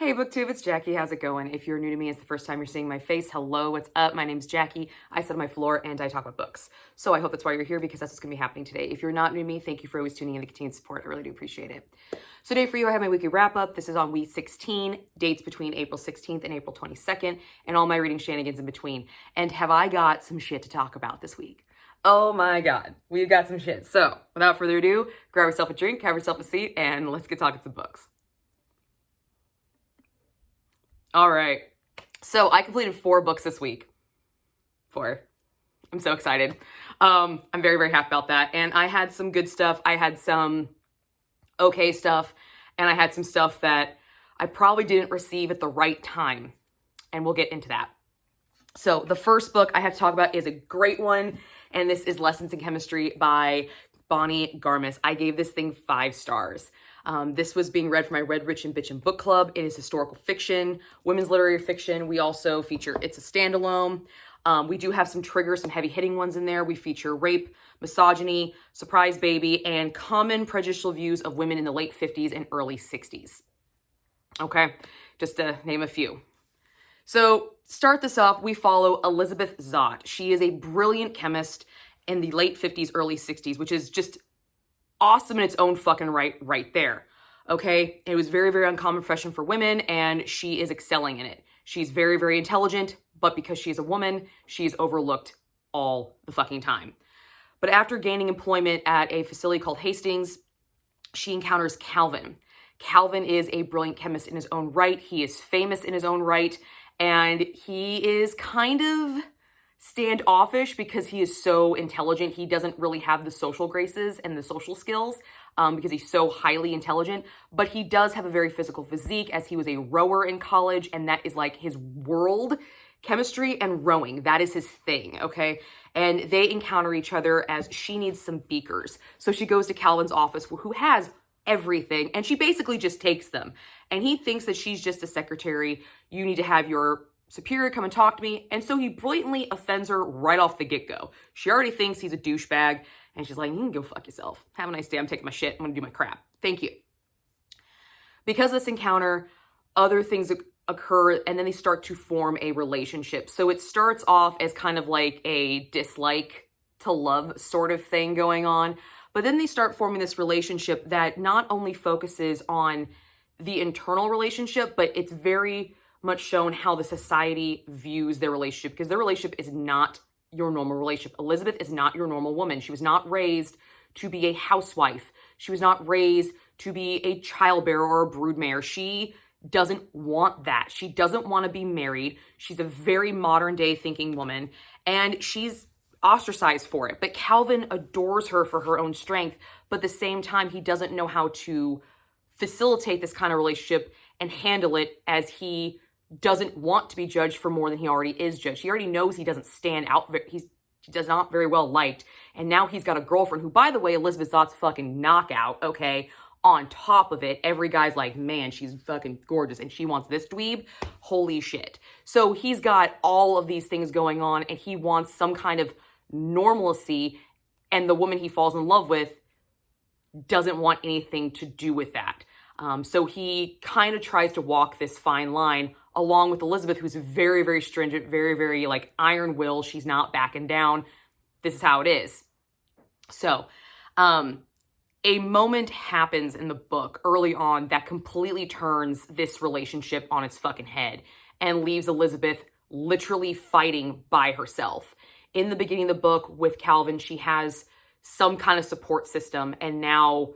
Hey BookTube, it's Jackie. How's it going? If you're new to me, it's the first time you're seeing my face. Hello, what's up? My name's Jackie. I sit on my floor and I talk about books. So I hope that's why you're here, because that's what's going to be happening today. If you're not new to me, thank you for always tuning in and the continued support. I really do appreciate it. So today for you, I have my weekly wrap up. This is on week 16, dates between April 16th and April 22nd, and all my reading shenanigans in between. And have I got some shit to talk about this week? Oh my God, we've got some shit. So without further ado, grab yourself a drink, have yourself a seat, and let's get talking some books. All right, so I completed 4 books this week. 4. I'm so excited. I'm very, very happy about that. And I had some good stuff. I had some okay stuff. And I had some stuff that I probably didn't receive at the right time. And we'll get into that. So the first book I have to talk about is a great one. And this is Lessons in Chemistry by Bonnie Garmus. I gave this thing 5 stars. This was being read for my Read Rich and Bitchin' book club. It is historical fiction, women's literary fiction. We also feature It's a Standalone. We do have some triggers, some heavy hitting ones in there. We feature rape, misogyny, surprise baby, and common prejudicial views of women in the late 50s and early 60s. Okay, just to name a few. So start this off, we follow Elizabeth Zott. She is a brilliant chemist in the late 50s, early 60s, which is just awesome in its own fucking right there. Okay, it was very, very uncommon profession for women, and she is excelling in it. She's very, very intelligent, but because she's a woman, she's overlooked all the fucking time. But after gaining employment at a facility called Hastings, she encounters Calvin. Calvin is a brilliant chemist in his own right. He is famous in his own right, and he is kind of standoffish because he is so intelligent. He doesn't really have the social graces and the social skills because he's so highly intelligent, but he does have a very physical physique, as he was a rower in college, and that is like his world. Chemistry and rowing, that is his thing, okay? And they encounter each other as she needs some beakers. So she goes to Calvin's office, who has everything, and she basically just takes them. And he thinks that she's just a secretary. You need to have your superior come and talk to me. And so he blatantly offends her right off the get-go. She already thinks he's a douchebag, and she's like, you can go fuck yourself. Have a nice day. I'm taking my shit. I'm gonna do my crap. Thank you. Because of this encounter, other things occur, and then they start to form a relationship. So it starts off as kind of like a dislike to love sort of thing going on, but then they start forming this relationship that not only focuses on the internal relationship, but it's very much shown how the society views their relationship, because their relationship is not your normal relationship. Elizabeth is not your normal woman. She was not raised to be a housewife. She was not raised to be a childbearer or a broodmare. She doesn't want that. She doesn't want to be married. She's a very modern day thinking woman, and she's ostracized for it. But Calvin adores her for her own strength, but at the same time, he doesn't know how to facilitate this kind of relationship and handle it, as he doesn't want to be judged for more than he already is judged. He already knows he doesn't stand out. He does not very well liked. And now he's got a girlfriend who, by the way, Elizabeth Zott's fucking knockout, okay? On top of it, every guy's like, man, she's fucking gorgeous, and she wants this dweeb. Holy shit. So he's got all of these things going on, and he wants some kind of normalcy, and the woman he falls in love with doesn't want anything to do with that. So he kind of tries to walk this fine line along with Elizabeth, who's very, very stringent, very, very like iron will. She's not backing down. This is how it is. So, a moment happens in the book early on that completely turns this relationship on its fucking head and leaves Elizabeth literally fighting by herself. In the beginning of the book with Calvin, she has some kind of support system, and now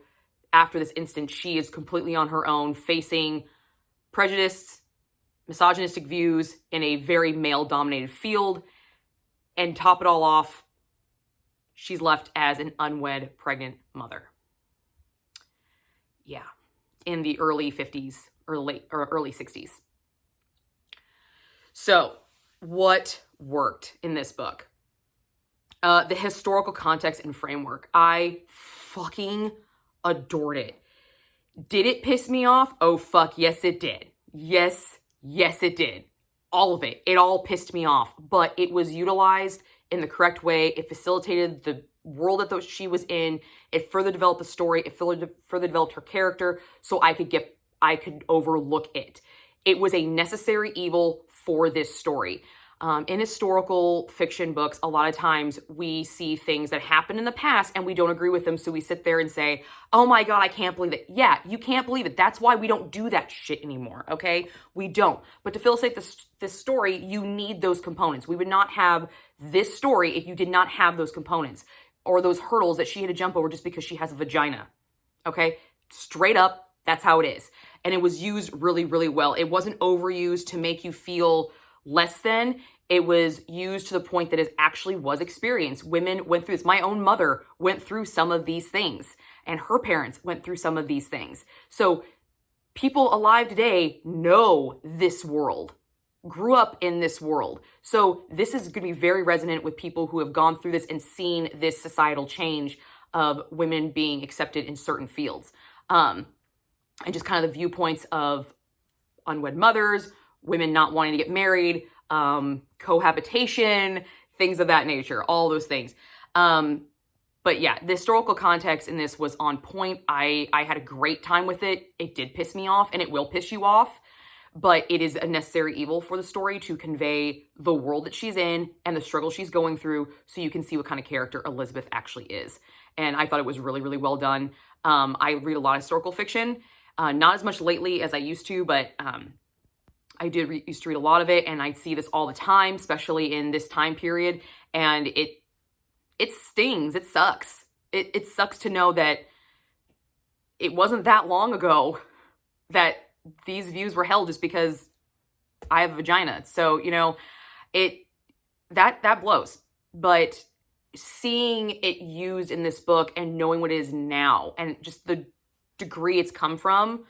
after this instant, she is completely on her own, facing prejudice, misogynistic views in a very male-dominated field, and top it all off, she's left as an unwed pregnant mother. Yeah, in the early 50s or early 60s. So, what worked in this book? The historical context and framework. I fucking adored it. Did it piss me off? Oh, fuck, yes, it did. Yes, it did. All of it. It all pissed me off, but it was utilized in the correct way. It facilitated the world that she was in. It further developed the story. It further developed her character, so I could overlook it. it was a necessary evil for this story. In historical fiction books, a lot of times we see things that happened in the past and we don't agree with them. So we sit there and say, oh my God, I can't believe it. Yeah, you can't believe it. That's why we don't do that shit anymore, okay? We don't. But to facilitate this story, you need those components. We would not have this story if you did not have those components or those hurdles that she had to jump over just because she has a vagina, okay? Straight up, that's how it is. And it was used really, really well. It wasn't overused to make you feel less than. It was used to the point that it actually was experienced. Women went through this. My own mother went through some of these things, and her parents went through some of these things. So people alive today know this world, grew up in this world. So this is going to be very resonant with people who have gone through this and seen this societal change of women being accepted in certain fields. And just kind of the viewpoints of unwed mothers, women not wanting to get married, cohabitation, things of that nature, all those things. But yeah, the historical context in this was on point. I had a great time with it. It did piss me off, and it will piss you off, but it is a necessary evil for the story to convey the world that she's in and the struggle she's going through so you can see what kind of character Elizabeth actually is. And I thought it was really, really well done. I read a lot of historical fiction, not as much lately as I used to, but I used to read a lot of it, and I see this all the time, especially in this time period, and it stings. It sucks. It sucks to know that it wasn't that long ago that these views were held just because I have a vagina. So, you know, that blows. But seeing it used in this book and knowing what it is now and just the degree it's come from,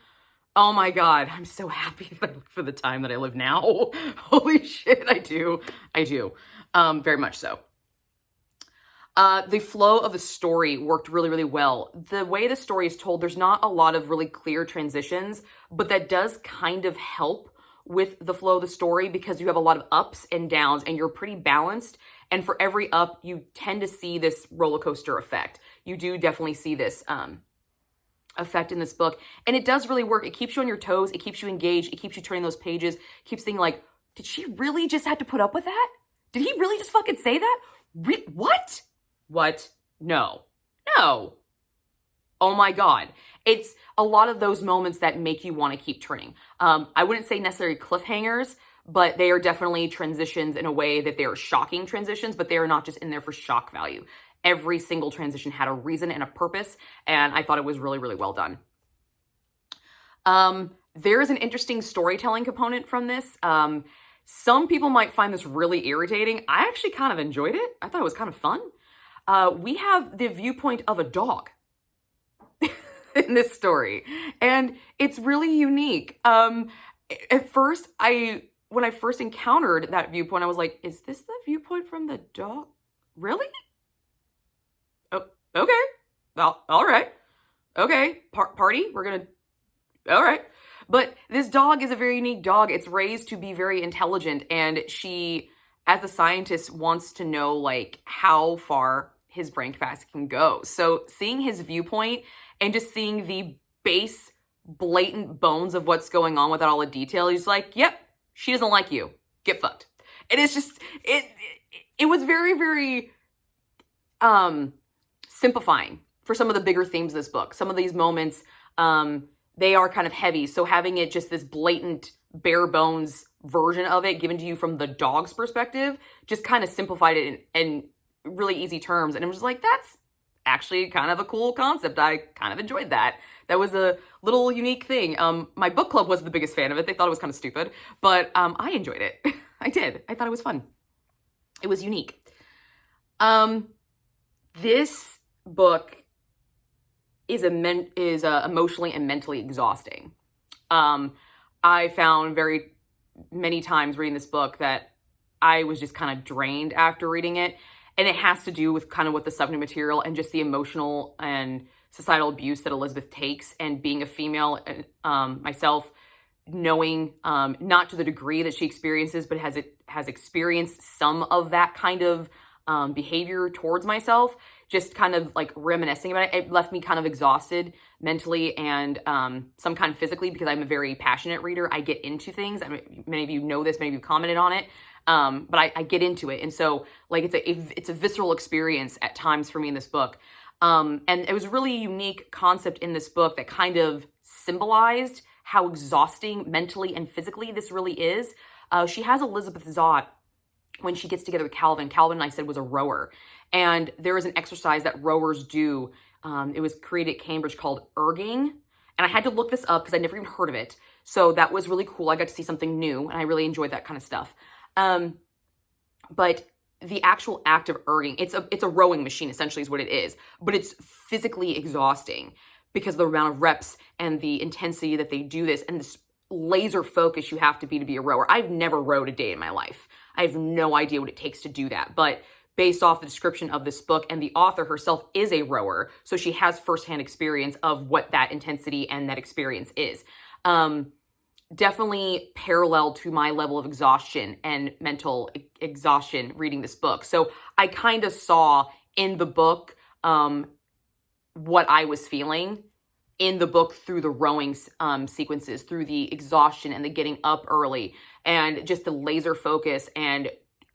oh my God, I'm so happy for the time that I live now. Holy shit, I do. Very much so. The flow of the story worked really, really well. The way the story is told, there's not a lot of really clear transitions, but that does kind of help with the flow of the story because you have a lot of ups and downs and you're pretty balanced. And for every up, you tend to see this roller coaster effect. You do definitely see this effect in this book. And it does really work. It keeps you on your toes. It keeps you engaged. It keeps you turning those pages. It keeps thinking like, did she really just have to put up with that? Did he really just fucking say that? What? What? No. Oh my God. It's a lot of those moments that make you want to keep turning. I wouldn't say necessarily cliffhangers, but they are definitely transitions in a way that they are shocking transitions, but they are not just in there for shock value. Every single transition had a reason and a purpose, and I thought it was really, really well done. There is an interesting storytelling component from this. Some people might find this really irritating. I actually kind of enjoyed it. I thought it was kind of fun. We have the viewpoint of a dog in this story, and it's really unique. At first, when I first encountered that viewpoint, I was like, is this the viewpoint from the dog? Really? Oh, okay. Well, all right. Okay, party, we're gonna, all right. But this dog is a very unique dog. It's raised to be very intelligent, and she, as a scientist, wants to know, like, how far his brain capacity can go. So seeing his viewpoint and just seeing the base, blatant bones of what's going on without all the detail, he's like, yep, she doesn't like you. Get fucked. And it's just, it was very, very simplifying for some of the bigger themes of this book. Some of these moments, they are kind of heavy. So having it just this blatant, bare bones version of it given to you from the dog's perspective just kind of simplified it in really easy terms. And it was like, that's actually kind of a cool concept. I kind of enjoyed that. That was a little unique thing. My book club wasn't the biggest fan of it. They thought it was kind of stupid, but I enjoyed it. I did. I thought it was fun. It was unique. This book is emotionally and mentally exhausting. I found very many times reading this book that I was just kind of drained after reading it. And it has to do with kind of what the subject material and just the emotional and societal abuse that Elizabeth takes, and being a female, myself, knowing not to the degree that she experiences, but has experienced some of that kind of behavior towards myself, just kind of like reminiscing about it. It left me kind of exhausted mentally and some kind of physically, because I'm a very passionate reader. I get into things. I mean, many of you know this, many of you commented on it. But I get into it. And so like it's a visceral experience at times for me in this book. And it was a really unique concept in this book that kind of symbolized how exhausting mentally and physically this really is. She has Elizabeth Zott when she gets together with Calvin. Calvin, I said, was a rower. And there is an exercise that rowers do. It was created at Cambridge called erging. And I had to look this up because I never even heard of it. So that was really cool. I got to see something new, and I really enjoyed that kind of stuff. But the actual act of erging, it's a rowing machine, essentially, is what it is. But it's physically exhausting because of the amount of reps and the intensity that they do this, and this laser focus you have to be a rower. I've never rowed a day in my life. I have no idea what it takes to do that. But based off the description of this book, and the author herself is a rower, so she has firsthand experience of what that intensity and that experience is. Definitely parallel to my level of exhaustion and mental exhaustion reading this book. So I kind of saw in the book what I was feeling in the book through the rowing sequences, through the exhaustion and the getting up early and just the laser focus and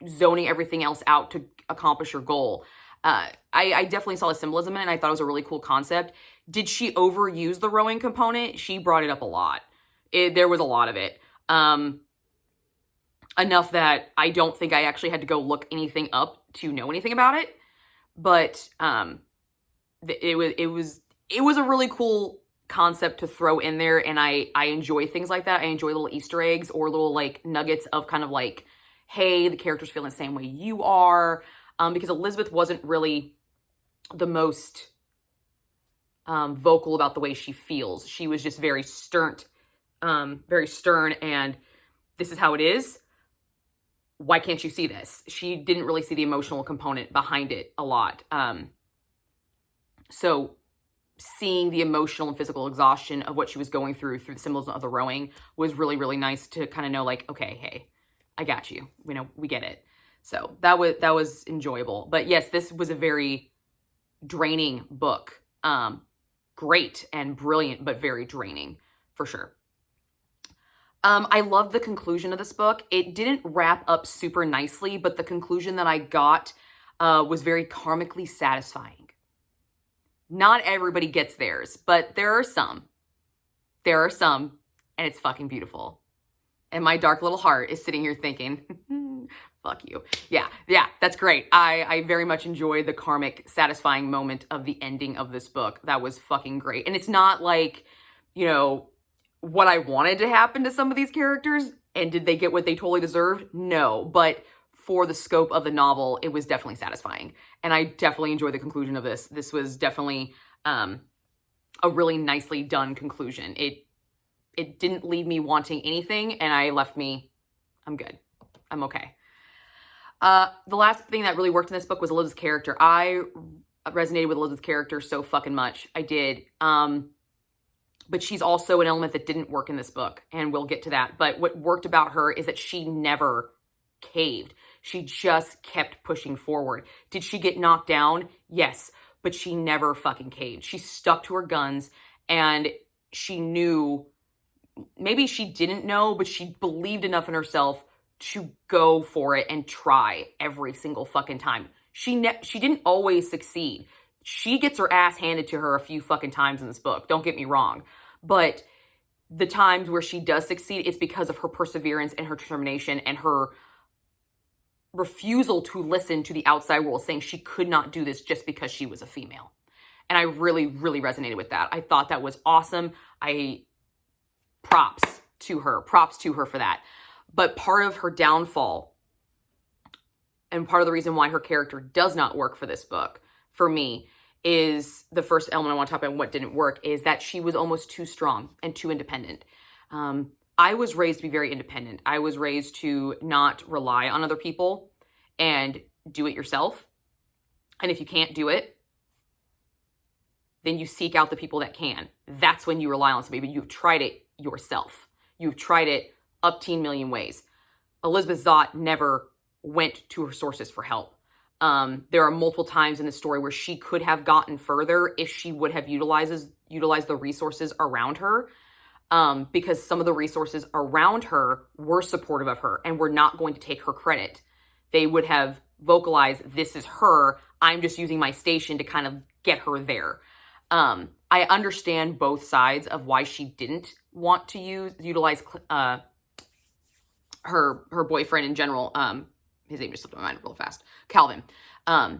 zoning everything else out to accomplish your goal. I definitely saw the symbolism in it, and I thought it was a really cool concept. Did she overuse the rowing component? She brought it up a lot. There was a lot of it. Enough that I don't think I actually had to go look anything up to know anything about it. But it was a really cool concept to throw in there, and I enjoy things like that. I enjoy little Easter eggs or little like nuggets of kind of like, hey, the character's feeling the same way you are. Because Elizabeth wasn't really the most vocal about the way she feels. She was just very stern, and this is how it is. Why can't you see this? She didn't really see the emotional component behind it a lot. So seeing the emotional and physical exhaustion of what she was going through the symbolism of the rowing was really, really nice to kind of know, like, okay, hey, I got you. You know, we get it. So that was enjoyable. But yes, this was a very draining book. Great and brilliant, but very draining for sure. I loved the conclusion of this book. It didn't wrap up super nicely, but the conclusion that I got was very karmically satisfying. Not everybody gets theirs, but there are some. There are some, and it's fucking beautiful. And my dark little heart is sitting here thinking, fuck you. Yeah, that's great. I very much enjoy the karmic satisfying moment of the ending of this book. That was fucking great. And it's not like, you know, what I wanted to happen to some of these characters, and did they get what they totally deserved? No, but for the scope of the novel, it was definitely satisfying. And I definitely enjoyed the conclusion of this. This was definitely a really nicely done conclusion. It didn't leave me wanting anything, and I'm good. I'm okay. The last thing that really worked in this book was Elizabeth's character. I resonated with Elizabeth's character so fucking much. I did. But she's also an element that didn't work in this book, and we'll get to that. But what worked about her is that she never caved. She just kept pushing forward. Did she get knocked down? Yes, but she never fucking caved. She stuck to her guns, and she knew, maybe she didn't know, but she believed enough in herself to go for it and try every single fucking time. She didn't always succeed. She gets her ass handed to her a few fucking times in this book. Don't get me wrong. But the times where she does succeed, it's because of her perseverance and her determination and her refusal to listen to the outside world saying she could not do this just because she was a female. And I really, really resonated with that. I thought that was awesome. Props to her for that. But part of her downfall, and part of the reason why her character does not work for this book, for me, is the first element I want to talk about and what didn't work, is that she was almost too strong and too independent. I was raised to be very independent. I was raised to not rely on other people and do it yourself. And if you can't do it, then you seek out the people that can. That's when you rely on somebody, but you've tried it yourself. You've tried it up 10 million ways. Elizabeth Zott never went to her sources for help. There are multiple times in the story where she could have gotten further if she would have utilized the resources around her, because some of the resources around her were supportive of her and were not going to take her credit. They would have vocalized, this is her, I'm just using my station to kind of get her there. I understand both sides of why she didn't want to utilize her boyfriend in general. His name just slipped my mind real fast. Calvin.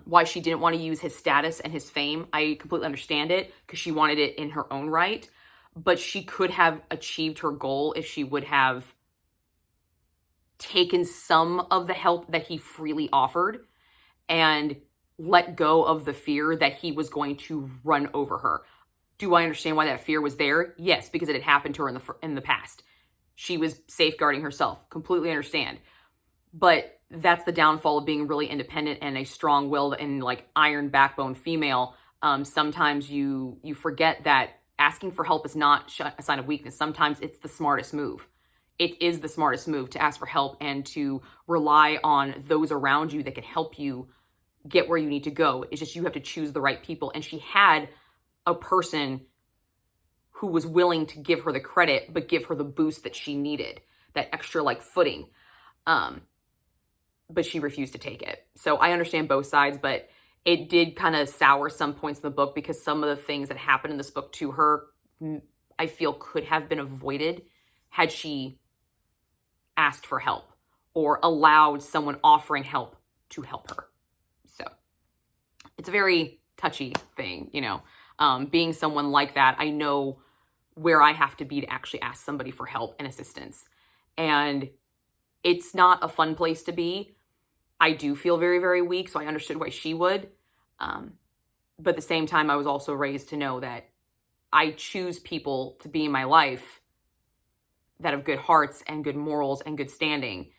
Why she didn't want to use his status and his fame. I completely understand it because she wanted it in her own right. But she could have achieved her goal if she would have taken some of the help that he freely offered and let go of the fear that he was going to run over her. Do I understand why that fear was there? Yes, because it had happened to her in the past. She was safeguarding herself. Completely understand. But that's the downfall of being really independent and a strong-willed and like iron backbone female. Sometimes you forget that asking for help is not a sign of weakness. Sometimes it's the smartest move. It is the smartest move to ask for help and to rely on those around you that can help you get where you need to go. It's just you have to choose the right people. And she had a person who was willing to give her the credit, but give her the boost that she needed, that extra like footing. But she refused to take it. So I understand both sides, but it did kind of sour some points in the book because some of the things that happened in this book to her, I feel could have been avoided had she asked for help or allowed someone offering help to help her. So it's a very touchy thing, you know, being someone like that. I know where I have to be to actually ask somebody for help and assistance. And it's not a fun place to be. I do feel very, very weak, so I understood why she would. But at the same time, I was also raised to know that I choose people to be in my life that have good hearts and good morals and good standing.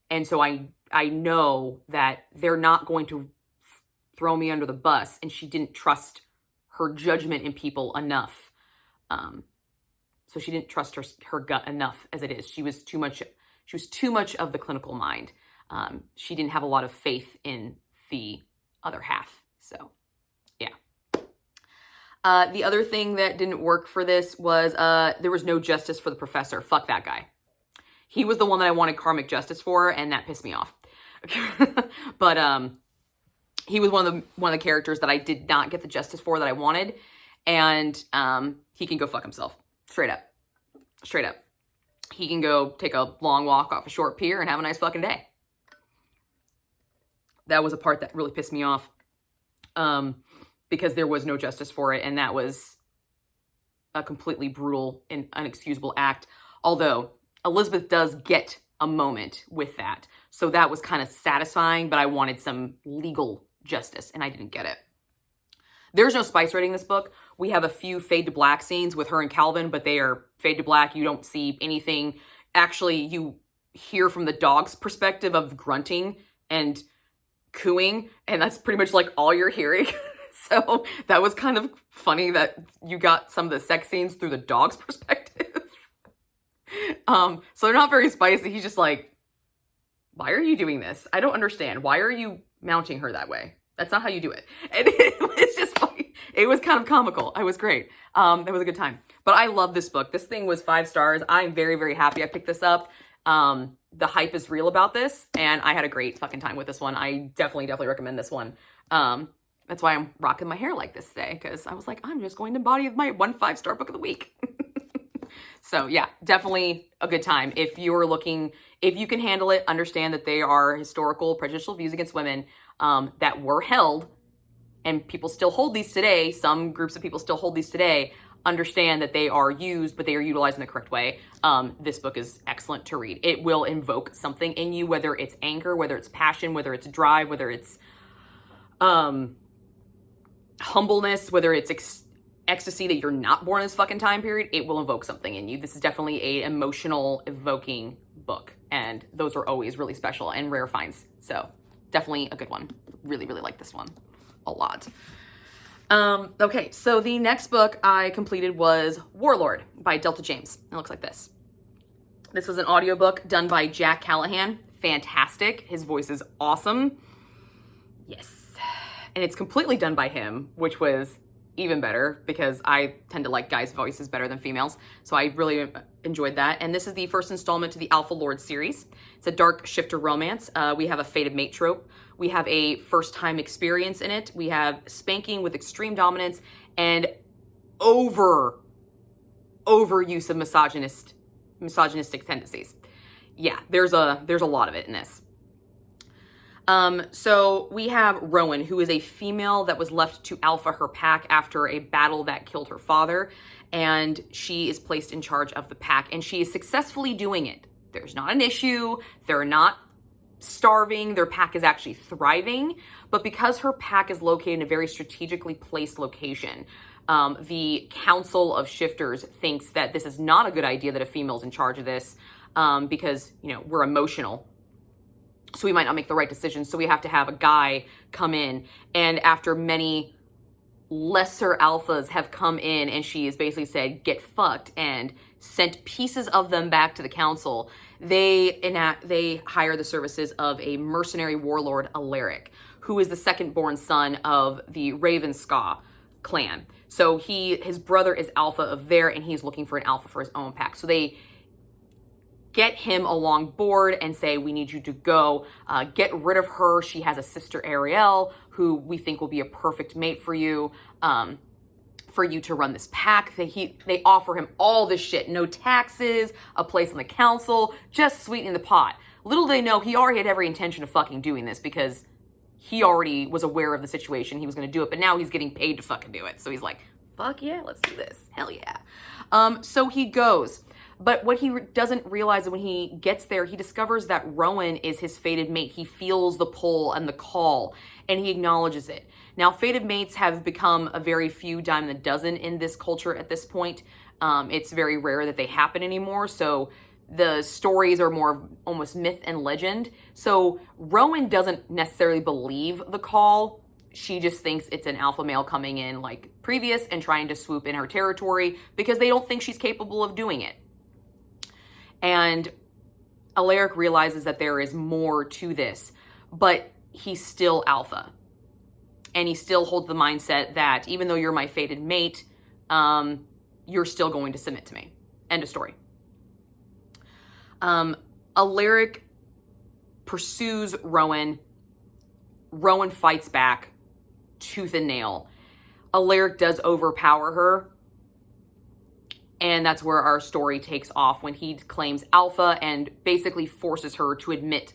And so I know that they're not going to throw me under the bus, and she didn't trust her judgment in people enough. So she didn't trust her gut enough as it is. She was too much of the clinical mind. She didn't have a lot of faith in the other half. So, yeah. The other thing that didn't work for this was there was no justice for the professor. Fuck that guy. He was the one that I wanted karmic justice for, and that pissed me off. But he was one of the characters that I did not get the justice for that I wanted, and he can go fuck himself. Straight up. Straight up. He can go take a long walk off a short pier and have a nice fucking day. That was a part that really pissed me off, because there was no justice for it, and that was a completely brutal and unexcusable act. Although Elizabeth does get a moment with that, so that was kind of satisfying, but I wanted some legal justice, and I didn't get it. There's no spice rating in this book. We have a few fade to black scenes with her and Calvin, but they are fade to black. You don't see anything. Actually, you hear from the dog's perspective of grunting and cooing, and that's pretty much like all you're hearing. So that was kind of funny that you got some of the sex scenes through the dog's perspective. So they're not very spicy. He's just like, why are you doing this? I don't understand. Why are you mounting her that way? That's not how you do it. And it was just funny. It was kind of comical. It was great. It was a good time. But I love this book. This thing was 5 stars. I'm very, very happy I picked this up. The hype is real about this, and I had a great fucking time with this one. I definitely recommend this one. That's why I'm rocking my hair like this today, because I was like, I'm just going to embody my 1 5-star book of the week. So yeah, definitely a good time. If you're looking, if you can handle it, understand that they are historical, prejudicial views against women that were held, and people still hold these today. Some groups of people still hold these today. Understand that they are used, but they are utilized in the correct way. This book is excellent to read. It will invoke something in you, whether it's anger, whether it's passion, whether it's drive, whether it's humbleness, whether it's ecstasy that you're not born in this fucking time period. It will evoke something in you. This is definitely an emotional evoking book, and those are always really special and rare finds. So definitely a good one. Really, really like this one a lot. Okay, so the next book I completed was Warloard by Delta James. It looks like this. This was an audiobook done by Jack Callahan. Fantastic. His voice is awesome. Yes. And it's completely done by him, which was even better because I tend to like guys' voices better than females. So I really enjoyed that. And this is the first installment to the Alpha Lord series. It's a dark shifter romance. We have a fated mate trope. We have a first time experience in it. We have spanking with extreme dominance and overuse of misogynistic tendencies. Yeah, there's a lot of it in this. So we have Rowan, who is a female that was left to alpha her pack after a battle that killed her father, and she is placed in charge of the pack, and she is successfully doing it. There's not an issue. They're not starving. Their pack is actually thriving, but because her pack is located in a very strategically placed location, the Council of Shifters thinks that this is not a good idea that a female's in charge of this, because, you know, we're emotional. So we might not make the right decision. So we have to have a guy come in. And after many lesser alphas have come in and she has basically said, get fucked, and sent pieces of them back to the council, they hire the services of a mercenary warlord, Alaric, who is the second born son of the Ravenscaw clan. So his brother is alpha of there, and he's looking for an alpha for his own pack. So they get him along board and say, we need you to go get rid of her. She has a sister, Ariel, who we think will be a perfect mate for you to run this pack. They offer him all this shit, no taxes, a place on the council, just sweetening the pot. Little they know, he already had every intention of fucking doing this because he already was aware of the situation. He was going to do it, but now he's getting paid to fucking do it. So he's like, fuck yeah, let's do this. Hell yeah. So he goes. But what he doesn't realize when he gets there, he discovers that Rowan is his fated mate. He feels the pull and the call, and he acknowledges it. Now, fated mates have become a very few dime in a dozen in this culture at this point. It's very rare that they happen anymore, so the stories are more almost myth and legend. So Rowan doesn't necessarily believe the call. She just thinks it's an alpha male coming in like previous and trying to swoop in her territory because they don't think she's capable of doing it. And Alaric realizes that there is more to this, but he's still alpha. And he still holds the mindset that even though you're my fated mate, you're still going to submit to me. End of story. Alaric pursues Rowan. Rowan fights back tooth and nail. Alaric does overpower her. And that's where our story takes off, when he claims alpha and basically forces her to admit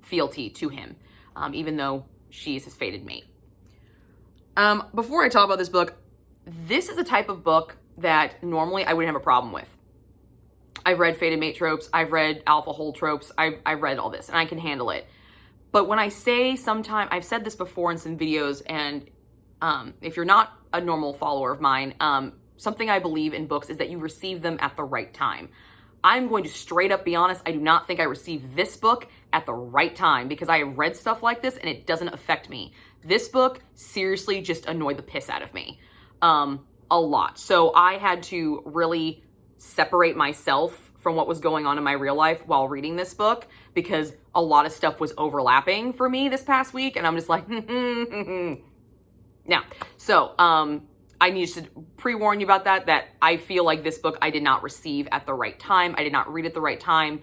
fealty to him, even though she is his fated mate. Before I talk about this book, this is a type of book that normally I wouldn't have a problem with. I've read fated mate tropes. I've read alpha hole tropes. I've read all this, and I can handle it. But when I say sometime, I've said this before in some videos, and if you're not a normal follower of mine, something I believe in books is that you receive them at the right time. I'm going to straight up be honest, I do not think I received this book at the right time because I have read stuff like this and it doesn't affect me. This book seriously just annoyed the piss out of me a lot. So I had to really separate myself from what was going on in my real life while reading this book because a lot of stuff was overlapping for me this past week, and I'm just like, Now, so I need to pre-warn you about that I feel like this book I did not receive at the right time. I did not read at the right time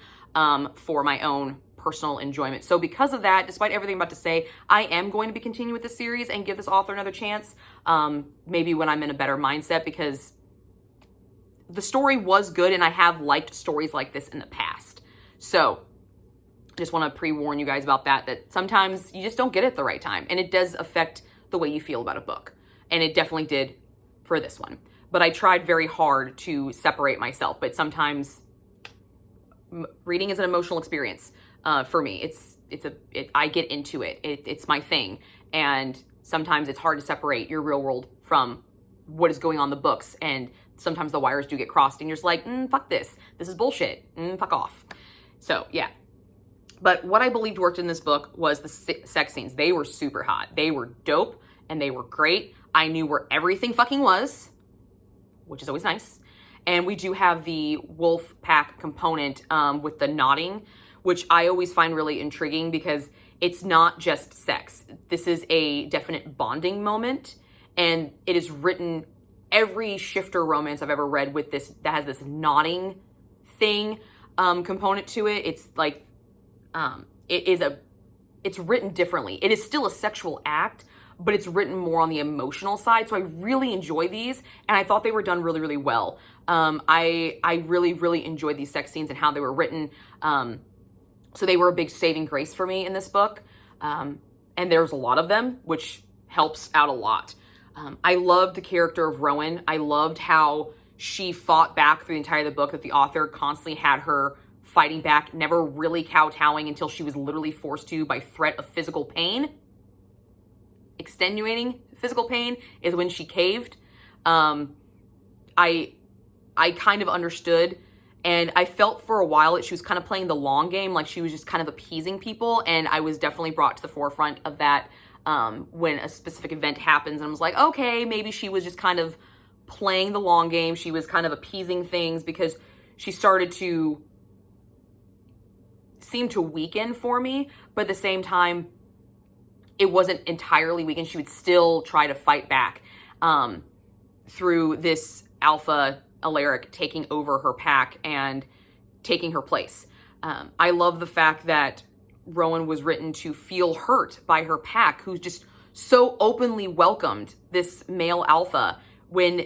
for my own personal enjoyment. So because of that, despite everything I'm about to say, I am going to be continuing with the series and give this author another chance, maybe when I'm in a better mindset, because the story was good and I have liked stories like this in the past. So I just want to pre-warn you guys about that sometimes you just don't get it at the right time, and it does affect the way you feel about a book. And it definitely did for this one. But I tried very hard to separate myself. But sometimes reading is an emotional experience for me. I get into it. It's my thing. And sometimes it's hard to separate your real world from what is going on in the books. And sometimes the wires do get crossed and you're just like, fuck this. This is bullshit. Fuck off. So, yeah. But what I believed worked in this book was the sex scenes. They were super hot. They were dope and they were great. I knew where everything fucking was, which is always nice. And we do have the wolf pack component with the nodding, which I always find really intriguing because it's not just sex. This is a definite bonding moment, and it is written, every shifter romance I've ever read with this, that has this nodding thing component to it. It's like, it's written differently. It is still a sexual act, but it's written more on the emotional side. So I really enjoy these, and I thought they were done really, really well. I really, really enjoyed these sex scenes and how they were written. So they were a big saving grace for me in this book. And there's a lot of them, which helps out a lot. I loved the character of Rowan. I loved how she fought back through the entire of the book, that the author constantly had her fighting back, never really kowtowing until she was literally forced to by threat of physical pain. Extenuating physical pain is when she caved. I kind of understood, and I felt for a while that she was kind of playing the long game, like she was just kind of appeasing people, and I was definitely brought to the forefront of that when a specific event happens, and I was like, okay, maybe she was just kind of playing the long game. She was kind of appeasing things because she started to seem to weaken for me, but at the same time, it wasn't entirely weakened. She would still try to fight back through this alpha Alaric taking over her pack and taking her place. I love the fact that Rowan was written to feel hurt by her pack, who's just so openly welcomed this male alpha, when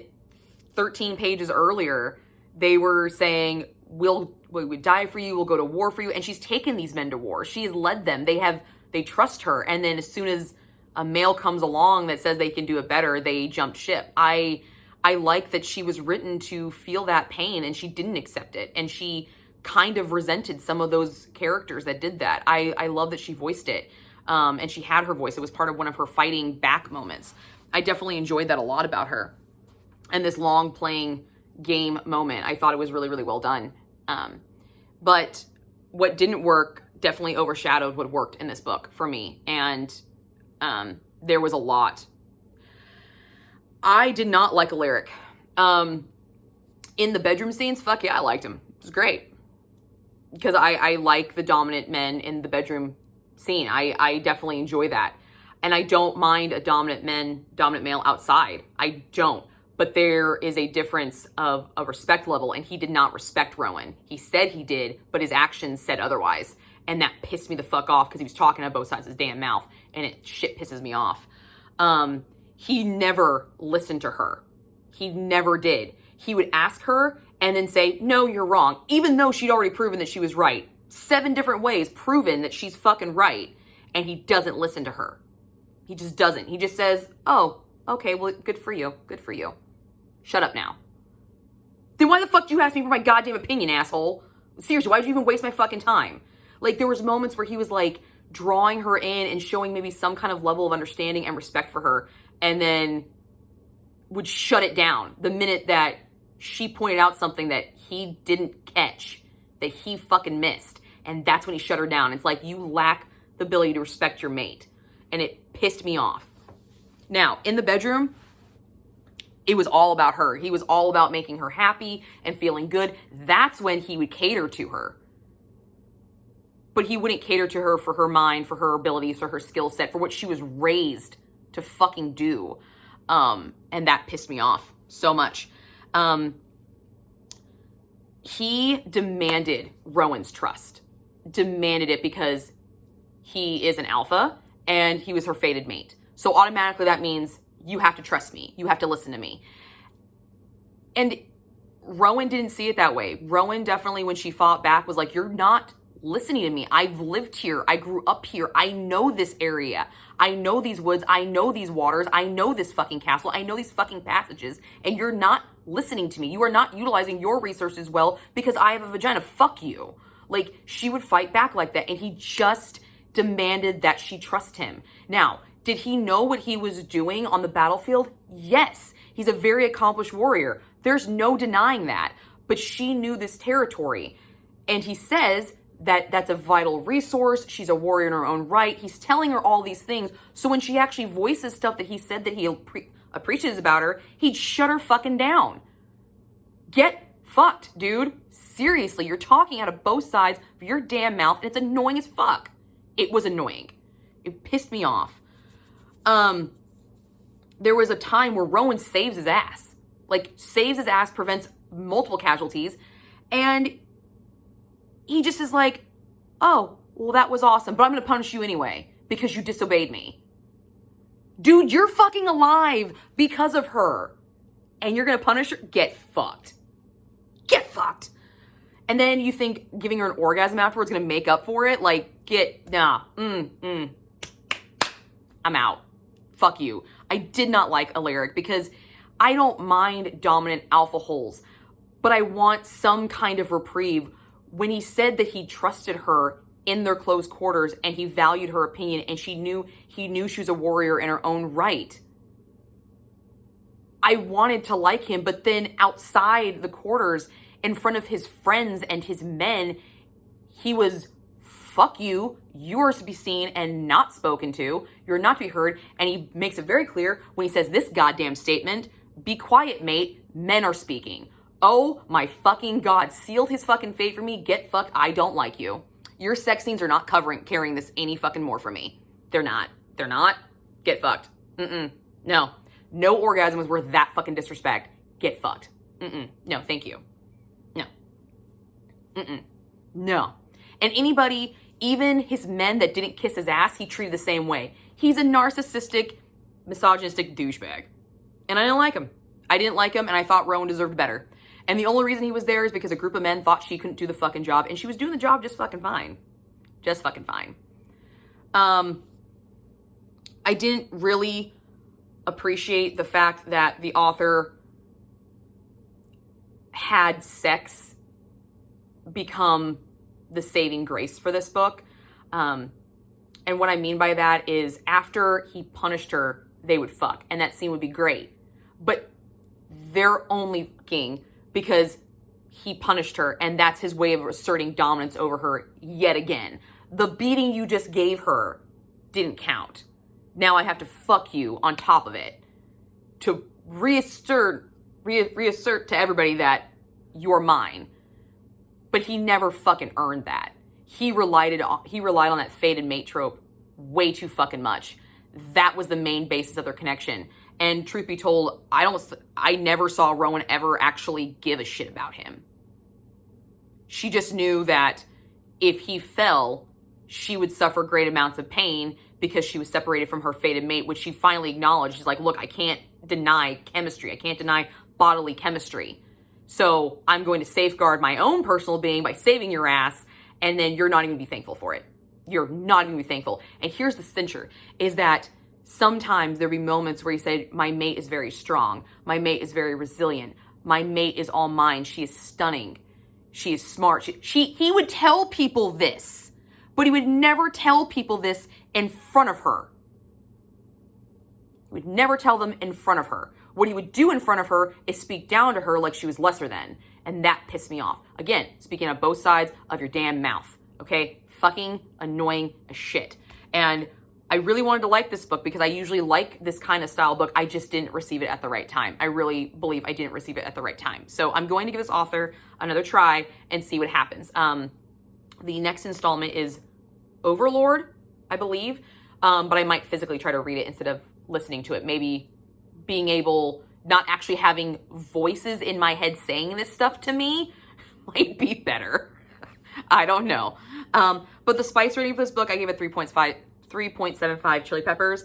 13 pages earlier, they were saying, we would die for you, we'll go to war for you. And she's taken these men to war. She has led them. They trust her. And then as soon as a male comes along that says they can do it better, they jump ship. I like that she was written to feel that pain, and she didn't accept it. And she kind of resented some of those characters that did that. I love that she voiced it. And she had her voice. It was part of one of her fighting back moments. I definitely enjoyed that a lot about her. And this long playing game moment, I thought it was really, really well done. But what didn't work definitely overshadowed what worked in this book for me. And there was a lot. I did not like Alaric. In the bedroom scenes, fuck yeah, I liked him. It was great. Because I like the dominant men in the bedroom scene. I definitely enjoy that. And I don't mind a dominant male outside. I don't. But there is a difference of a respect level, and he did not respect Rowan. He said he did, but his actions said otherwise. And that pissed me the fuck off because he was talking out both sides of his damn mouth, and it shit pisses me off. He never listened to her. He never did. He would ask her and then say, no, you're wrong, even though she'd already proven that she was right. 7 different ways proven that she's fucking right, and he doesn't listen to her. He just doesn't. He just says, oh, okay, well, good for you. Good for you. Shut up now. Then why the fuck do you ask me for my goddamn opinion, asshole? Seriously, why did you even waste my fucking time? Like, there was moments where he was, like, drawing her in and showing maybe some kind of level of understanding and respect for her, and then would shut it down the minute that she pointed out something that he didn't catch, that he fucking missed. And that's when he shut her down. It's like, you lack the ability to respect your mate. And it pissed me off. Now, in the bedroom, it was all about her. He was all about making her happy and feeling good. That's when he would cater to her. But he wouldn't cater to her for her mind, for her abilities, for her skill set, for what she was raised to fucking do. And that pissed me off so much. He demanded Rowan's trust. Demanded it because he is an alpha and he was her fated mate. So automatically that means you have to trust me. You have to listen to me. And Rowan didn't see it that way. Rowan definitely, when she fought back, was like, you're not listening to me. I've lived here. I grew up here. I know this area. I know these woods. I know these waters. I know this fucking castle. I know these fucking passages. And you're not listening to me. You are not utilizing your resources well because I have a vagina. Fuck you. Like, she would fight back like that. And he just demanded that she trust him. Now, did he know what he was doing on the battlefield? Yes. He's a very accomplished warrior. There's no denying that. But she knew this territory. And he says that that's a vital resource. She's a warrior in her own right. He's telling her all these things. So when she actually voices stuff that he said that he appreciates about her, he'd shut her fucking down. Get fucked, dude. Seriously, you're talking out of both sides of your damn mouth, and it's annoying as fuck. It was annoying. It pissed me off. There was a time where Rowan saves his ass. Like, saves his ass, prevents multiple casualties, and he just is like, oh, well, that was awesome, but I'm going to punish you anyway because you disobeyed me. Dude, you're fucking alive because of her, and you're going to punish her? Get fucked. Get fucked. And then you think giving her an orgasm afterwards is going to make up for it? Like, I'm out. Fuck you. I did not like Alaric because I don't mind dominant alpha holes, but I want some kind of reprieve. When he said that he trusted her in their close quarters and he valued her opinion and he knew she was a warrior in her own right, I wanted to like him, but then outside the quarters, in front of his friends and his men, he was, fuck you, you are to be seen and not spoken to, you're not to be heard, and he makes it very clear when he says this goddamn statement, be quiet, mate, men are speaking. Oh my fucking God, sealed his fucking fate for me, get fucked, I don't like you. Your sex scenes are not carrying this any fucking more for me. They're not, get fucked. No orgasm was worth that fucking disrespect, get fucked. No, thank you. No. And anybody, even his men that didn't kiss his ass, he treated the same way. He's a narcissistic, misogynistic douchebag. And I didn't like him. And I thought Rowan deserved better. And the only reason he was there is because a group of men thought she couldn't do the fucking job, and she was doing the job just fucking fine. I didn't really appreciate the fact that the author had sex become the saving grace for this book. And what I mean by that is after he punished her, they would fuck, and that scene would be great. But they're only fucking because he punished her, and that's his way of asserting dominance over her yet again. The beating you just gave her didn't count. Now I have to fuck you on top of it to reassert to everybody that you're mine. But he never fucking earned that. He relied on that fated mate trope way too fucking much. That was the main basis of their connection. And truth be told, I never saw Rowan ever actually give a shit about him. She just knew that if he fell, she would suffer great amounts of pain because she was separated from her fated mate, which she finally acknowledged. She's like, look, I can't deny chemistry. I can't deny bodily chemistry. So I'm going to safeguard my own personal being by saving your ass, and then you're not even going to be thankful for it. You're not even going to be thankful. And here's the cincher, is that sometimes there'll be moments where he said, my mate is very strong. My mate is very resilient. My mate is all mine. She is stunning. She is smart. He would tell people this, but he would never tell people this in front of her. He would never tell them in front of her. What he would do in front of her is speak down to her like she was lesser than. And that pissed me off. Again, speaking on both sides of your damn mouth. Okay? Fucking annoying as shit. And I really wanted to like this book because I usually like this kind of style book. I just didn't receive it at the right time. I really believe I didn't receive it at the right time. So I'm going to give this author another try and see what happens. The next installment is Overlord, I believe. But I might physically try to read it instead of listening to it. Maybe being able, not actually having voices in my head saying this stuff to me might be better. I don't know. But the spice rating for this book, I gave it 3.75 chili peppers.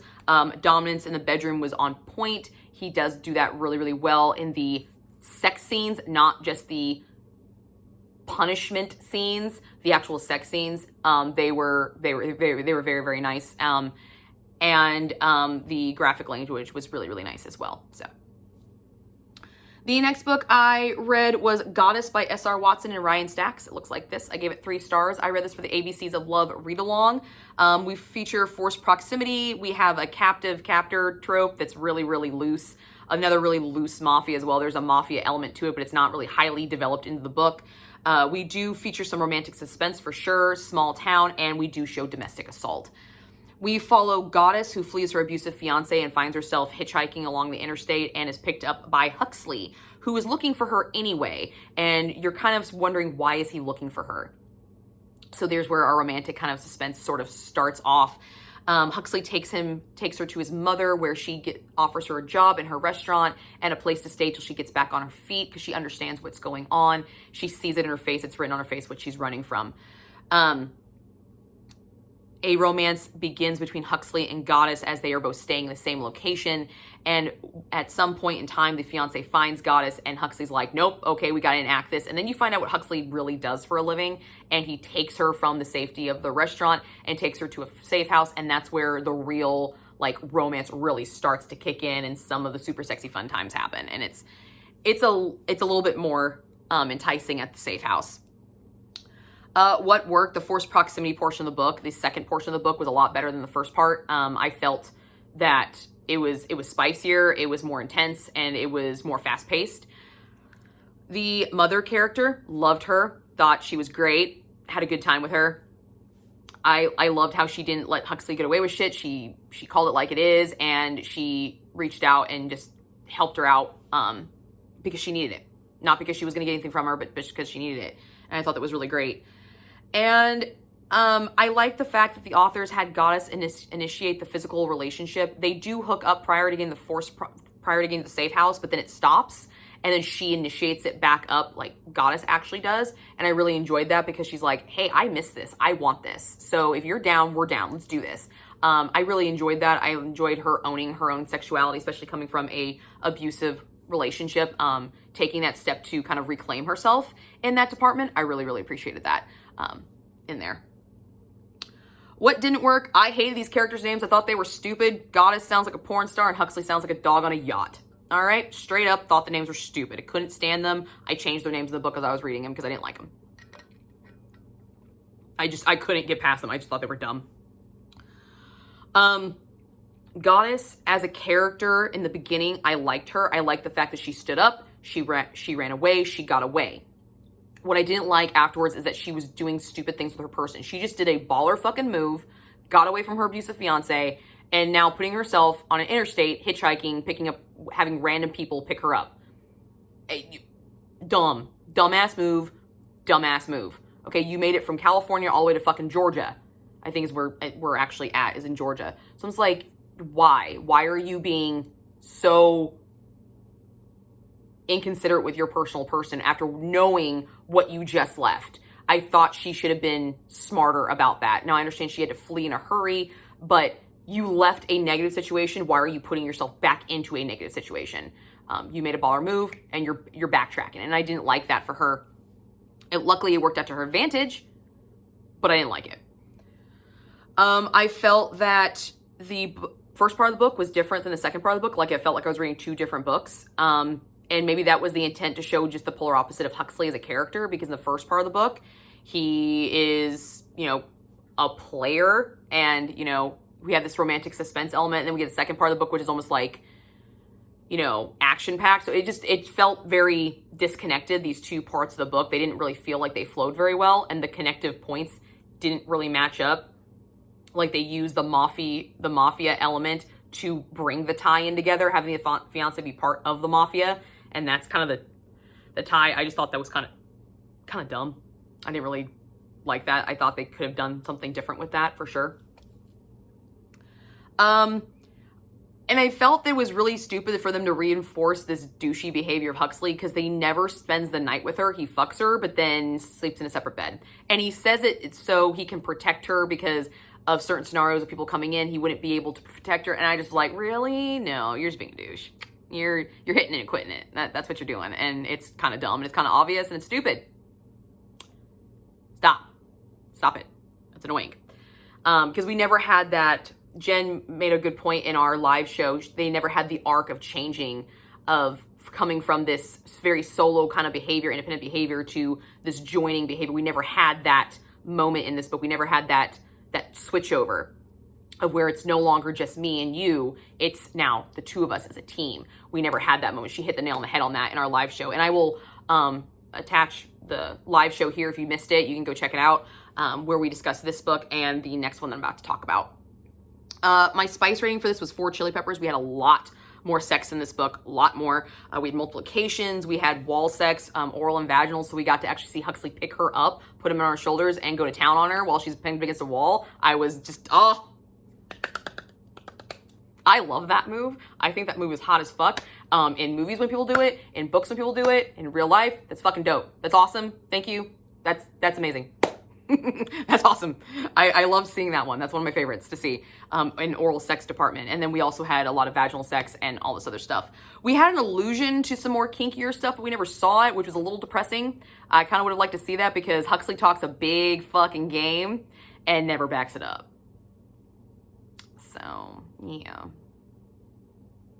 Dominance in the bedroom was on point. He does do that really, really well in the sex scenes, not just the punishment scenes, the actual sex scenes. They were very, very nice. And the graphic language was really, really nice as well. So the next book I read was Goddess by S.R. Watson and Ryan Stacks. It looks like this. I gave it 3 stars. I read this for the ABCs of Love Readalong. We feature forced proximity. We have a captive-captor trope that's really, really loose. Another really loose mafia as well. There's a mafia element to it, but it's not really highly developed into the book. We do feature some romantic suspense for sure, small town, and we do show domestic assault. We follow Goddess, who flees her abusive fiance and finds herself hitchhiking along the interstate and is picked up by Huxley, who is looking for her anyway. And you're kind of wondering, why is he looking for her? So there's where our romantic kind of suspense sort of starts off. Huxley takes her to his mother, where she offers her a job in her restaurant and a place to stay till she gets back on her feet, because she understands what's going on. She sees it in her face. It's written on her face what she's running from. A romance begins between Huxley and Goddess as they are both staying in the same location. And at some point in time, the fiance finds Goddess, and Huxley's like, nope, okay, we got to enact this. And then you find out what Huxley really does for a living. And he takes her from the safety of the restaurant and takes her to a safe house. And that's where the real like romance really starts to kick in, and some of the super sexy fun times happen. And it's a little bit more enticing at the safe house. What worked? The forced proximity portion of the book. The second portion of the book was a lot better than the first part. I felt that it was spicier, it was more intense, and it was more fast paced. The mother character, loved her, thought she was great, had a good time with her. I loved how she didn't let Huxley get away with shit. She called it like it is, and she reached out and just helped her out because she needed it. Not because she was going to get anything from her, but because she needed it. And I thought that was really great. And I like the fact that the authors had Goddess initiate the physical relationship. They do hook up prior to getting the safe house, but then it stops, and then she initiates it back up like Goddess actually does. And I really enjoyed that, because she's like, hey, I miss this. I want this. So if you're down, we're down. Let's do this. I really enjoyed that. I enjoyed her owning her own sexuality, especially coming from a abusive relationship, taking that step to kind of reclaim herself in that department. I really, really appreciated that in there. What didn't work? I hated these characters' names. I thought they were stupid. Goddess sounds like a porn star, and Huxley sounds like a dog on a yacht. All right, straight up thought the names were stupid. I couldn't stand them. I changed their names in the book as I was reading them because I didn't like them. I couldn't get past them. I just thought they were dumb. Goddess as a character in the beginning, I liked her. I liked the fact that she stood up, she ran away, she got away. What I didn't like afterwards is that she was doing stupid things with her person. She just did a baller fucking move, got away from her abusive fiance, and now putting herself on an interstate, hitchhiking, having random people pick her up. Dumbass move. Okay, you made it from California all the way to fucking Georgia. I think is where we're actually at, is in Georgia. So I'm just like, why? Why are you being so inconsiderate with your personal person after knowing what you just left? I thought she should have been smarter about that. Now, I understand she had to flee in a hurry, but you left a negative situation. Why are you putting yourself back into a negative situation? You made a baller move, and you're backtracking, and I didn't like that for her. Luckily, it worked out to her advantage, but I didn't like it. I felt that the first part of the book was different than the second part of the book. Like, I felt like I was reading two different books. And maybe that was the intent, to show just the polar opposite of Huxley as a character, because in the first part of the book, he is, a player, and, we have this romantic suspense element, and then we get the second part of the book, which is almost like, action-packed. So it felt very disconnected, these two parts of the book. They didn't really feel like they flowed very well, and the connective points didn't really match up. Like, they used the mafia element to bring the tie-in together, having the fiance be part of the mafia, and that's kind of the tie. I just thought that was kind of dumb. I didn't really like that. I thought they could have done something different with that, for sure. And I felt it was really stupid for them to reinforce this douchey behavior of Huxley, because they never spends the night with her. He fucks her, but then sleeps in a separate bed. And he says it's so he can protect her, because of certain scenarios of people coming in, he wouldn't be able to protect her. And I just like, really? No, you're just being a douche. You're hitting it and quitting it. That's what you're doing. And it's kind of dumb, and it's kind of obvious, and it's stupid. Stop it. That's annoying. Because we never had that. Jen made a good point in our live show. They never had the arc of changing, of coming from this very solo kind of behavior, independent behavior, to this joining behavior. We never had that moment in this book. We never had that switch over of where it's no longer just me and you. It's now the two of us as a team. We never had that moment. She hit the nail on the head on that in our live show. And I will attach the live show here. If you missed it, you can go check it out, where we discuss this book and the next one that I'm about to talk about. My spice rating for this was 4 chili peppers. We had a lot more sex in this book, a lot more. We had multiplications, we had wall sex, oral and vaginal, so we got to actually see Huxley pick her up, put him on her shoulders, and go to town on her while she's pinned against a wall. I was just, oh, I love that move. I think that move is hot as fuck. In movies when people do it, in books when people do it, in real life, that's fucking dope. That's awesome. Thank you. That's amazing. That's awesome. I love seeing that one. That's one of my favorites to see in oral sex department. And then we also had a lot of vaginal sex and all this other stuff. We had an allusion to some more kinkier stuff, but we never saw it, which was a little depressing. I kind of would have liked to see that because Huxley talks a big fucking game and never backs it up. So, yeah.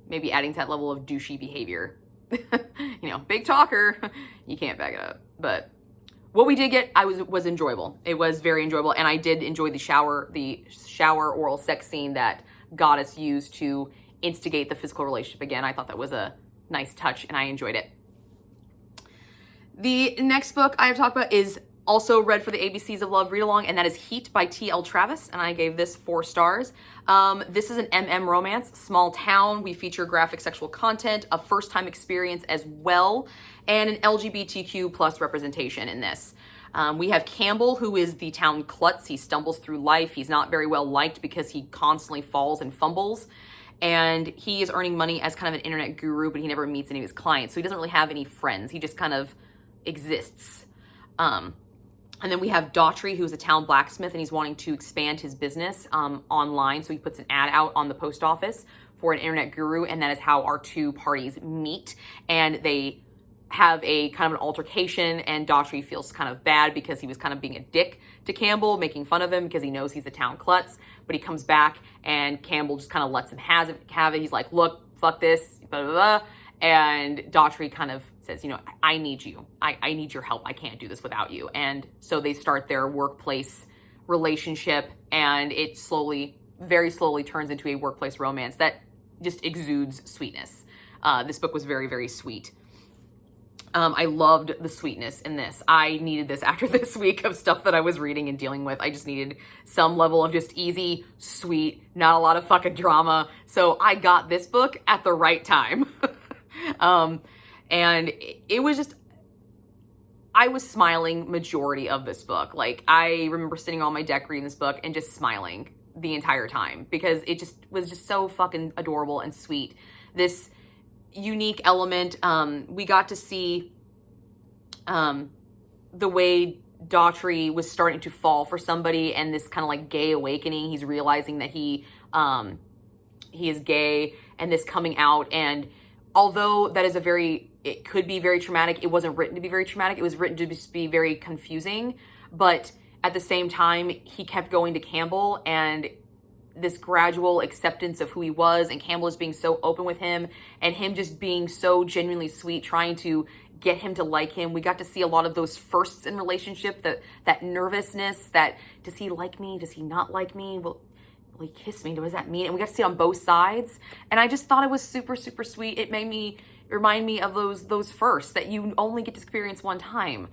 Maybe adding to that level of douchey behavior. You know, big talker, you can't back it up. But what we did get, was enjoyable. It was very enjoyable, and I did enjoy the shower oral sex scene that Goddess used to instigate the physical relationship again. I thought that was a nice touch, and I enjoyed it. The next book I have talked about is also read for the ABCs of Love Readalong, and that is Heat by T.L. Travis, and I gave this 4 stars. This is an MM romance, small town. We feature graphic sexual content, a first-time experience as well, and an LGBTQ plus representation in this. We have Campbell, who is the town klutz. He stumbles through life. He's not very well liked because he constantly falls and fumbles, and he is earning money as kind of an internet guru, but he never meets any of his clients, so he doesn't really have any friends. He just kind of exists. And then we have Daughtry, who's a town blacksmith, and he's wanting to expand his business online. So he puts an ad out on the post office for an internet guru, and that is how our two parties meet. And they have a kind of an altercation, and Daughtry feels kind of bad because he was kind of being a dick to Campbell, making fun of him because he knows he's a town klutz. But he comes back, and Campbell just kind of lets him have it. He's like, look, fuck this, blah, blah, blah. And Daughtry kind of says, you know, I need you. I need your help. I can't do this without you. And so they start their workplace relationship, and it very slowly turns into a workplace romance that just exudes sweetness. This book was very, very sweet. I loved the sweetness in this. I needed this after this week of stuff that I was reading and dealing with. I just needed some level of just easy, sweet, not a lot of fucking drama. So I got this book at the right time. And it was just, I was smiling majority of this book. Like, I remember sitting on my deck reading this book and just smiling the entire time because it just was just so fucking adorable and sweet. This unique element, we got to see the way Daughtry was starting to fall for somebody, and this kind of like gay awakening. He's realizing that he is gay, and this coming out. And although that is it could be very traumatic, it wasn't written to be very traumatic. It was written to just be very confusing. But at the same time, he kept going to Campbell, and this gradual acceptance of who he was, and Campbell is being so open with him, and him just being so genuinely sweet, trying to get him to like him. We got to see a lot of those firsts in relationship, that nervousness, that does he like me? Does he not like me? Will he kiss me? What does that mean? And we got to see it on both sides. And I just thought it was super, super sweet. It remind me of those firsts that you only get to experience one time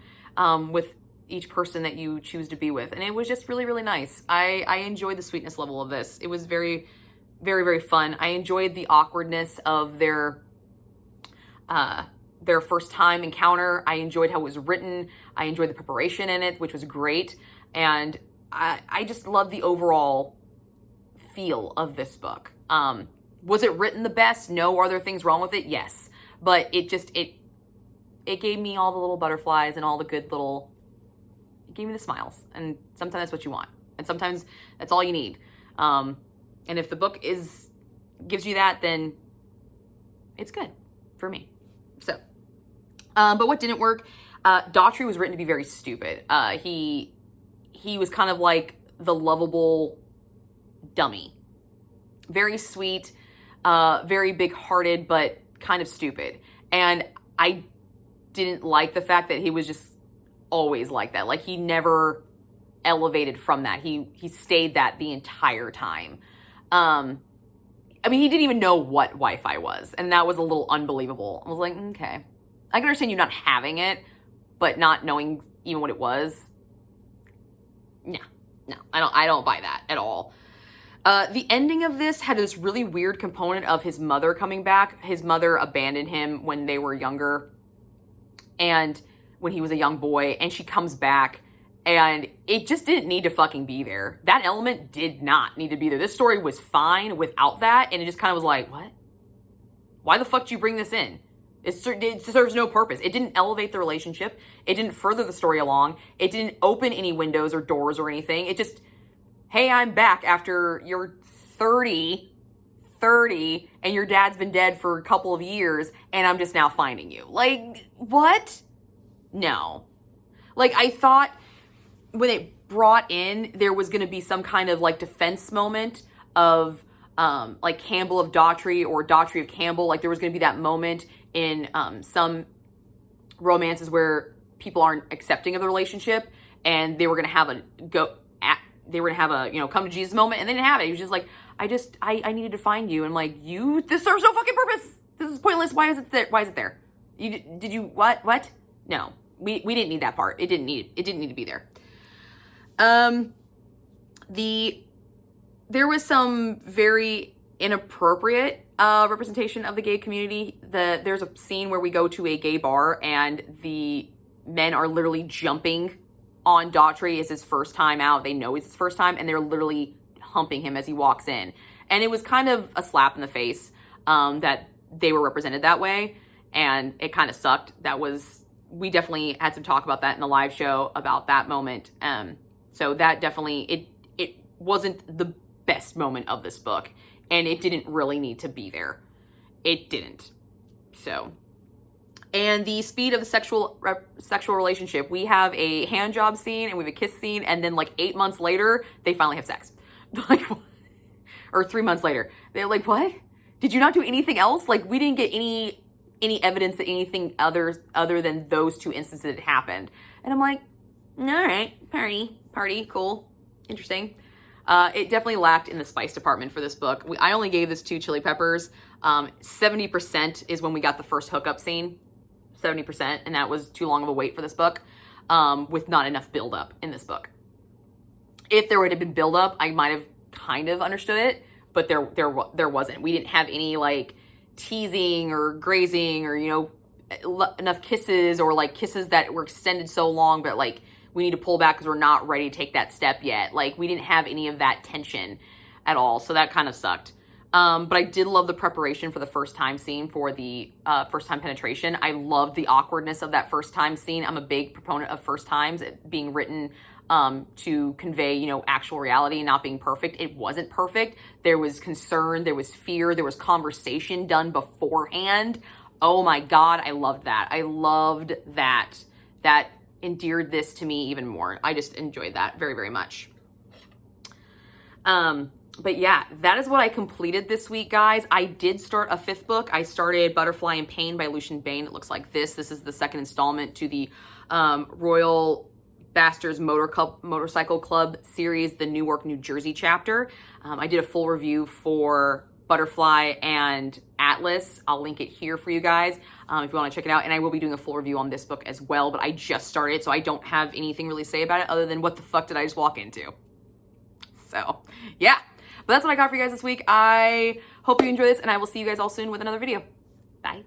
with each person that you choose to be with. And it was just really, really nice. I enjoyed the sweetness level of this. It was very, very, very fun. I enjoyed the awkwardness of their first time encounter. I enjoyed how it was written. I enjoyed the preparation in it, which was great. And I just love the overall feel of this book. Was it written the best? No. Are there things wrong with it? Yes. But it gave me all the little butterflies and all the good little, it gave me the smiles. And sometimes that's what you want. And sometimes that's all you need. And if the book gives you that, then it's good for me. So, but what didn't work, Daughtry was written to be very stupid. He was kind of like the lovable dummy. Very sweet, very big-hearted, but kind of stupid. And I didn't like the fact that he was just always like that. Like, he never elevated from that. He stayed that the entire time. I mean, he didn't even know what Wi-Fi was, and that was a little unbelievable. I was like, okay. I can understand you not having it, but not knowing even what it was. No, I don't buy that at all. The ending of this had this really weird component of his mother coming back. His mother abandoned him when they were younger, and when he was a young boy, and she comes back, and it just didn't need to fucking be there. That element did not need to be there. This story was fine without that, and it just kind of was like, what? Why the fuck did you bring this in? It serves no purpose. It didn't elevate the relationship. It didn't further the story along. It didn't open any windows or doors or anything. It just, hey, I'm back after you're 30, and your dad's been dead for a couple of years, and I'm just now finding you. Like, what? No. Like, I thought when it brought in, there was going to be some kind of, like, defense moment of, like, Campbell of Daughtry or Daughtry of Campbell. Like, there was going to be that moment in some romances where people aren't accepting of the relationship, and they were going to have a come to Jesus moment, and they didn't have it. He was just like, I needed to find you, and like, this serves no fucking purpose. This is pointless. Why is it there? What? No, we didn't need that part. It didn't need to be there. There was some very inappropriate representation of the gay community. There's a scene where we go to a gay bar, and the men are literally jumping on Daughtry. It's his first time out. They know it's his first time, and they're literally humping him as he walks in. And it was kind of a slap in the face that they were represented that way, and it kind of sucked. We definitely had some talk about that in the live show about that moment. So that definitely, it wasn't the best moment of this book, and it didn't really need to be there. It didn't. So, and the speed of the sexual relationship. We have a hand job scene, and we have a kiss scene, and then like 8 months later, they finally have sex. Like, or 3 months later. They're like, what? Did you not do anything else? Like, we didn't get any evidence that anything other than those 2 instances had happened. And I'm like, all right, party, cool, interesting. It definitely lacked in the spice department for this book. I only gave this 2 chili peppers. 70% is when we got the first hookup scene. 70%, and that was too long of a wait for this book, with not enough build-up in this book. If there would have been build-up, I might have kind of understood it, but there wasn't. We didn't have any, like, teasing or grazing or, enough kisses, or, like, kisses that were extended so long, but, like, we need to pull back because we're not ready to take that step yet. Like, we didn't have any of that tension at all, so that kind of sucked. But I did love the preparation for the first time scene for the first time penetration. I loved the awkwardness of that first time scene. I'm a big proponent of first times being written to convey, actual reality, not being perfect. It wasn't perfect. There was concern, there was fear, there was conversation done beforehand. Oh my God, I loved that. I loved that. That endeared this to me even more. I just enjoyed that very, very much. But yeah, that is what I completed this week, guys. I did start a 5th book. I started Butterfly in Pain by Lucian Bane. It looks like this. This is the 2nd installment to the Royal Bastards Motorcycle Club series, the Newark, New Jersey chapter. I did a full review for Butterfly and Atlas. I'll link it here for you guys if you want to check it out. And I will be doing a full review on this book as well, but I just started, so I don't have anything really to say about it other than what the fuck did I just walk into? So, yeah. But that's what I got for you guys this week. I hope you enjoy this, and I will see you guys all soon with another video. Bye.